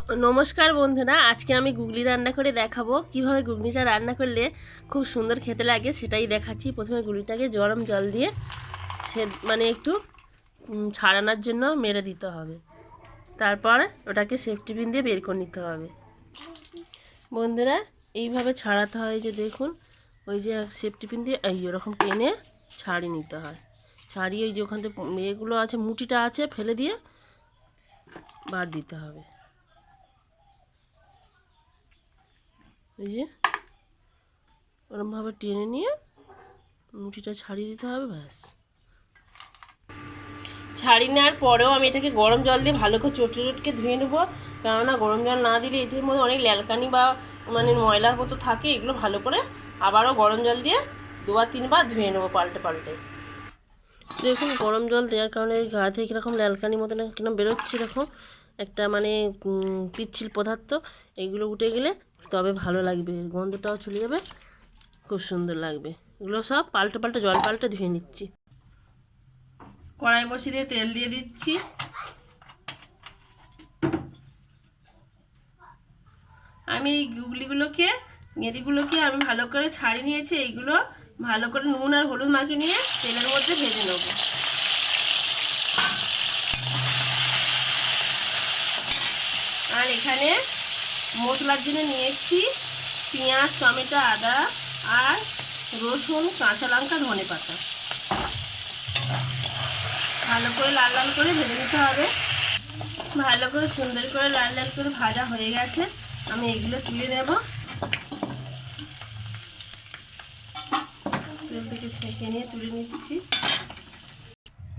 নমস্কার বন্ধুরা, আজকে আমি গুগলি রান্না করে দেখাবো কিভাবে গুগলিটা রান্না করলে খুব সুন্দর খেতে লাগে সেটাই দেখাচ্ছি। প্রথমে গুগলিটাকে গরম জল দিয়ে একটু ছাড়ানোর জন্য মেরে দিতে হবে। তারপর ওটাকে সেফটি পিন দিয়ে বের করে নিতে হবে। বন্ধুরা, এইভাবে ছাড়াতে হয়, যে দেখুন ওই যে সেফটি পিন দিয়ে এই ওরকম টেনে ছাড়িয়ে নিতে হয়। ছাড়িয়ে ওই যে ওখান থেকে এগুলো আছে, মুটিটা আছে, ফেলে দিয়ে বাদ দিতে হবে। এই যে ওরমভাবে টেনে নিয়ে মুঠিটা ছাড়িয়ে দিতে হবে, ব্যাস। ছাড়িয়ে নেওয়ার পরেও আমি এটাকে গরম জল দিয়ে ভালো করে চটকে ধুয়ে নেবো, কেননা গরম জল না দিলে এটির মধ্যে অনেক ল্যালকানি বা ময়লার মতো থাকে। এগুলো ভালো করে আবারও গরম জল দিয়ে দুবার তিনবার ধুয়ে নেবো পাল্টে পাল্টে। দেখুন গরম জল দেওয়ার কারণে গা থেকে কীরকম ল্যালকানির মতো কিরকম বেরোচ্ছে, এরকম একটা পিচ্ছিল পদার্থ। এইগুলো উঠে গেলে তবে ভালো লাগবে, গন্ধটাও চলে যাবে, খুব সুন্দর লাগবে। এগুলো সব পাল্টে পাল্টে জল পাল্টে ধুয়ে নিচ্ছি। কড়াই বসিয়ে দিয়ে তেল দিয়ে দিচ্ছি। আমি এই গেঁড়িগুলোকে আমি ভালো করে ছাড়িয়ে নিয়েছি। এইগুলো ভালো করে নুন আর হলুদ মাখিয়ে নিয়ে তেলের মধ্যে ভেজে নেব। আর এখানে মশলার জন্য নিয়েছি পেঁয়াজ, টমেটো, আদা আর রসুন, কাঁচা লঙ্কা, ধনেপাতা। ভালো করে লাল লাল করে ভেজে নিতে হবে। ভালো করে সুন্দর করে লাল লাল করে ভাজা হয়ে গেছে, আমি এগুলো তুলে নেব। তেল থেকে ছেঁকে নিয়ে তুলে নিচ্ছি।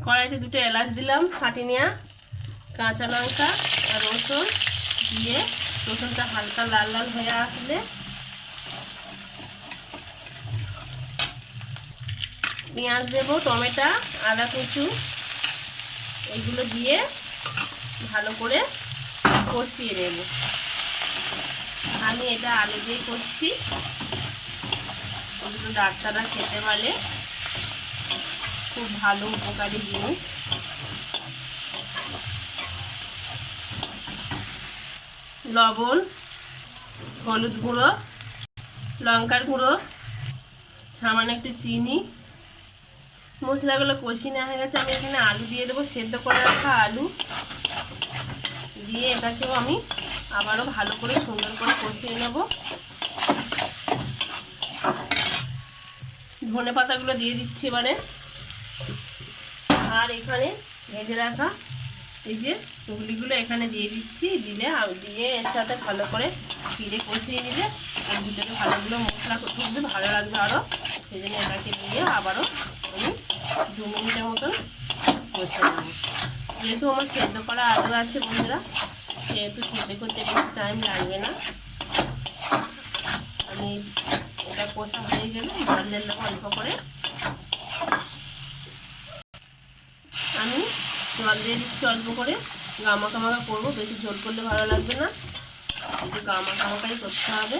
কড়াইতে দুটো এলাচ দিলাম, ফাটিয়ে নেওয়া, কাঁচা লঙ্কা আর রসুন দিয়ে রসুনটা হালকা লাল লাল হয়ে আসলে পেঁয়াজ দেবো, টমেটো, আদা কুচু এইগুলো দিয়ে ভালো করে কষিয়ে নেব। আমি এটা আলু দিয়ে করছি, ওগুলো ডাক্তাররা খেতে বলে খুব ভালো উপকারী জিনিস। লবণ, হলুদ গুঁড়ো, লঙ্কার গুঁড়ো, সামান্য একটু চিনি। মশলাগুলো কষিয়ে নেওয়া হয়ে গেছে, আমি এখানে আলু দিয়ে দেবো, সেদ্ধ করে রাখা আলু দিয়ে এটাকেও আমি আবারও ভালো করে সুন্দর করে কষিয়ে নেব। ধনে পাতাগুলো দিয়ে দিচ্ছি এবারে। আর এখানে ভেজে রাখা এই যে গুগলিগুলো এখানে দিয়ে দিচ্ছি। দিয়ে এর সাথে ভালো করে ফিরে কষিয়ে নিলে এর ভিতরে ভালোগুলো মশলা ঢুকবে, ভালো লাগবে আরও। সেই জন্য এটাকে দিয়ে আবারও আমি 2 মিনিটের মতন কষে নেব। যেহেতু আমার সেদ্ধ করা আলু আছে বন্ধুরা, সেহেতু সেদ্ধ করতে বেশি টাইম লাগবে না। আমি এটা কষা হয়ে গেলে জল দেবো অল্প করে। আমি জল দিয়ে দিচ্ছি অল্প করে, গামাকা মাখা করবো, বেশি ঝোল করলে ভালো লাগবে না, একটু গামাকা মাখাই করতে হবে।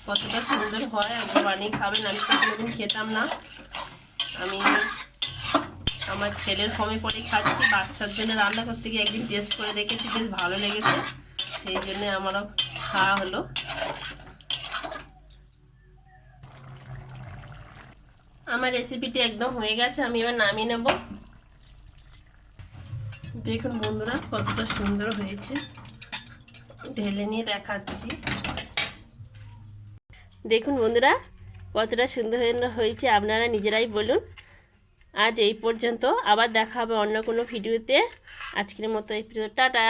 কতটা সুন্দর হয়, একবার বানিয়ে খাবেন। আমি তো কোনোদিন খেতাম না, আমি আমার ছেলের ফর্মে পরে খাচ্ছি। বাচ্চার জন্য রান্না করতে গিয়ে একদিন টেস্ট করে দেখেছি, বেশ ভালো লেগেছে, সেই জন্যে আমারও খাওয়া হলো। আমার রেসিপিটি একদম হয়ে গেছে, আমি এবার নামিয়ে নেব। দেখুন বন্ধুরা কতটা সুন্দর হয়েছে, ঢেলে নিয়ে দেখাচ্ছি। দেখুন বন্ধুরা কতটা সুন্দর হয়েছে, আপনারা নিজেরাই বলুন। আজ এই পর্যন্ত, আবার দেখা হবে অন্য কোনো ভিডিওতে। আজকের মতো এই ভিডিও, টাটা।